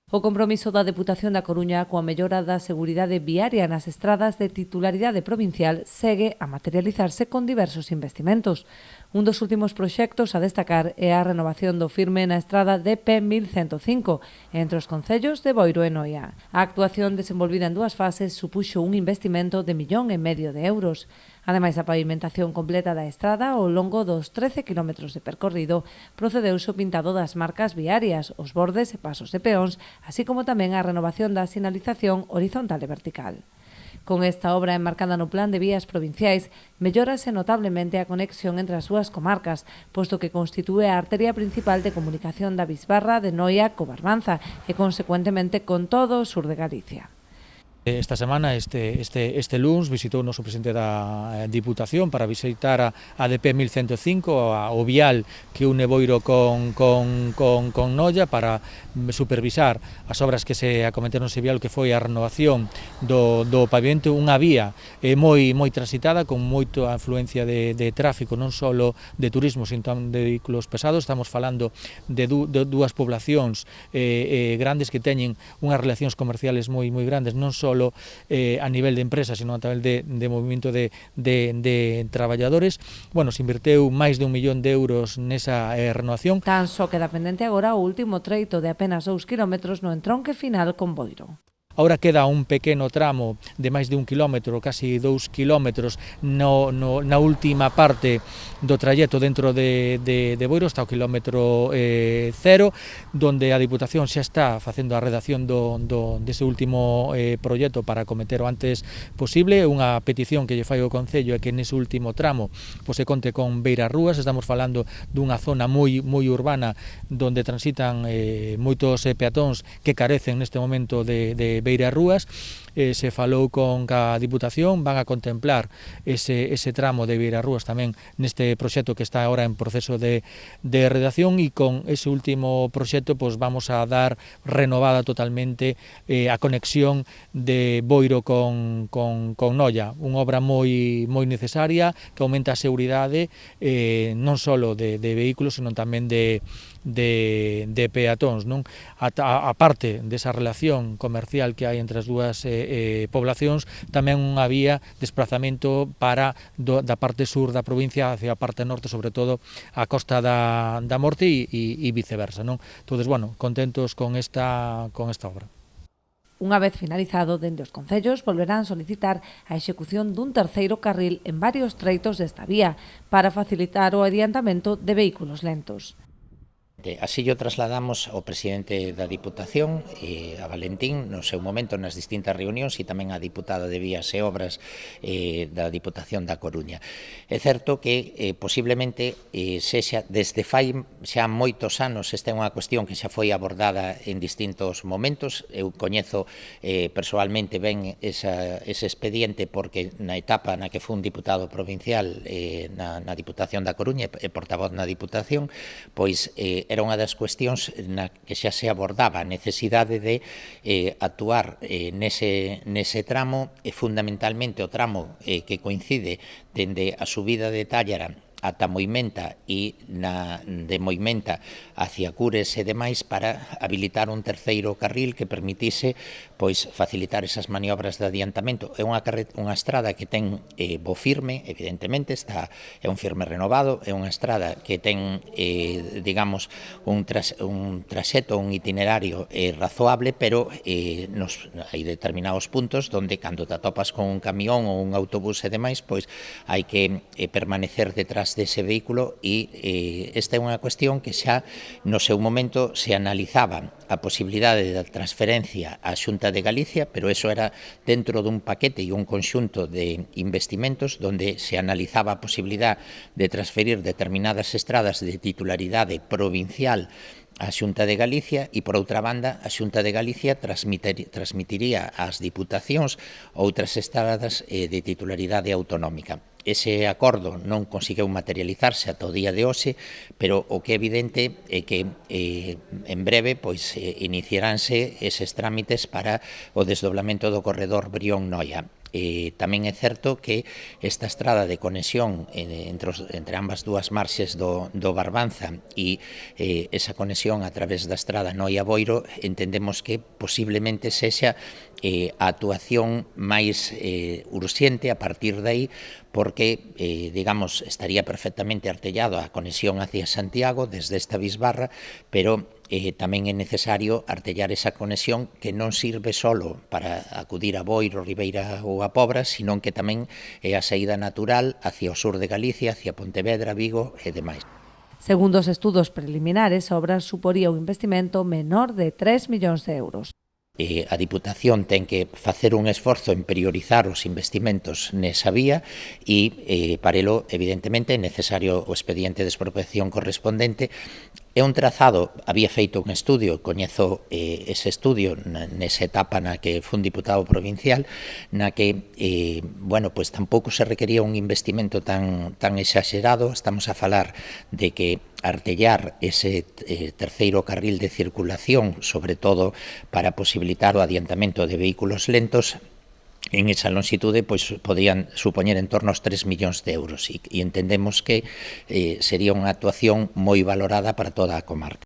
O compromiso da Deputación da Coruña coa mellora da seguridade viaria nas estradas de titularidade provincial segue a materializarse con diversos investimentos. Un dos últimos proxectos a destacar é a renovación do firme na estrada DP 1105 entre os concellos de Boiro e Noia. A actuación desenvolvida en dúas fases supuxo un investimento de 1,5 millón de euros. Ademais, a pavimentación completa da estrada ao longo dos 13 km de percorrido procedeuse o pintado das marcas viarias, os bordes e pasos de peóns, así como tamén a renovación da sinalización horizontal e vertical. Con esta obra enmarcada no Plan de Vías Provinciais, mellórase notablemente a conexión entre as súas comarcas, posto que constitúe a arteria principal de comunicación da bisbarra de Noia co Barbanza e, consecuentemente, con todo o sur de Galicia. Esta semana, este luns, visitou o noso presidente da Diputación para visitar a DP 1105, o vial que une Boiro con Noia, para supervisar as obras que se acometeron nese vial, que foi a renovación do pavimento, unha vía moi transitada, con moita afluencia de tráfico, non só de turismo, sino tamén de vehículos pesados. Estamos falando de dúas poblacións grandes que teñen unhas relacións comerciales moi grandes, non só a nivel de empresas, sino a nivel de movimento de traballadores. Bueno, se inverteu máis de 1 millón de euros nesa renovación. Tan só queda pendente agora o último treito de apenas 2 km no entronque final con Boiro. Ahora queda un pequeno tramo de máis de 1 kilómetro, casi 2 kilómetros, na última parte do trayecto dentro de Boiro, está o kilómetro 0, donde a Diputación xa está facendo a redacción dese último proxecto para acometer o antes posible. Unha petición que lle fai o Concello é que nese último tramo se conte con beirarrúas. Estamos falando dunha zona moi urbana, donde transitan moitos peatóns que carecen neste momento de beirarrúas. Se falou con a Diputación, van a contemplar ese tramo de beirarrúas tamén neste proxecto que está agora en proceso de redacción, e con ese último proxecto vamos a dar renovada totalmente a conexión de Boiro con Noia, unha obra moi necesaria, que aumenta a seguridade non só de vehículos, sino tamén de peatóns, non? A parte desa relación comercial que hai entre as dúas poblacións, tamén unha vía de desplazamento da parte sur da provincia hacia a parte norte, sobre todo a Costa da Morte e viceversa, non? Entonces, bueno, contentos con esta obra. Unha vez finalizado, dende os concellos volverán solicitar a execución dun terceiro carril en varios treitos desta vía para facilitar o adiantamento de vehículos lentos. Así lo trasladamos ao presidente da Diputación, a Valentín, no seu momento nas distintas reunións, e tamén a diputada de Vías e Obras da Diputación da Coruña. É certo que posiblemente sexa desde fai xa moitos anos, esta é unha cuestión que xa foi abordada en distintos momentos. Eu coñezo persoalmente ben ese expediente, porque na etapa na que fui un diputado provincial na Diputación da Coruña e portavoz na Diputación, pois era unha das cuestións na que xa se abordaba a necesidade de actuar nese tramo, e fundamentalmente o tramo que coincide dende a subida de Tállara ata Moimenta e de Moimenta hacia Cures e demais, para habilitar un terceiro carril que permitise facilitar esas maniobras de adiantamento. É unha estrada que ten bo firme, evidentemente, é un firme renovado, é unha estrada que ten, digamos, un traxeto, un itinerario razoable, pero hai determinados puntos onde, cando te atopas con un camión ou un autobús e demais, hai que permanecer detrás dese vehículo, e esta é unha cuestión que xa no seu momento se analizaba a posibilidade da transferencia á Xunta de Galicia, pero eso era dentro dun paquete e un conxunto de investimentos onde se analizaba a posibilidade de transferir determinadas estradas de titularidade provincial a Xunta de Galicia, e, por outra banda, a Xunta de Galicia transmitiría ás diputacións outras estradas de titularidade autonómica. Ese acordo non conseguiu materializarse ata o día de hoxe, pero o que é evidente é que en breve iniciaránse eses trámites para o desdoblamento do corredor Brión-Noia. tamén é certo que esta estrada de conexión entre ambas dúas marxes do Barbanza e esa conexión a través da estrada Noia-Boiro entendemos que posiblemente sexa a actuación máis urxente a partir de aí, porque, digamos, estaría perfectamente artellado a conexión hacia Santiago desde esta bisbarra, pero tamén é necesario artellar esa conexión que non sirve solo para acudir a Boiro, Ribeira ou a Pobra, sino que tamén é a saída natural hacia o sur de Galicia, hacia Pontevedra, Vigo e demais. Segundo os estudos preliminares, a obra suporía un investimento menor de 3 millóns de euros. A Diputación ten que facer un esforzo en priorizar os investimentos nesa vía e para elo, evidentemente, é necesario o expediente de expropiación correspondente. É un trazado, había feito un estudio, coñezo ese estudio nesa etapa na que fun diputado provincial, na que, bueno, pois tampouco se requería un investimento tan exagerado. Estamos a falar de que artellar ese terceiro carril de circulación, sobre todo para posibilitar o adiantamento de vehículos lentos, en esa longitude pois podían supoñer en torno aos 3 millóns de euros e entendemos que sería unha actuación moi valorada para toda a comarca.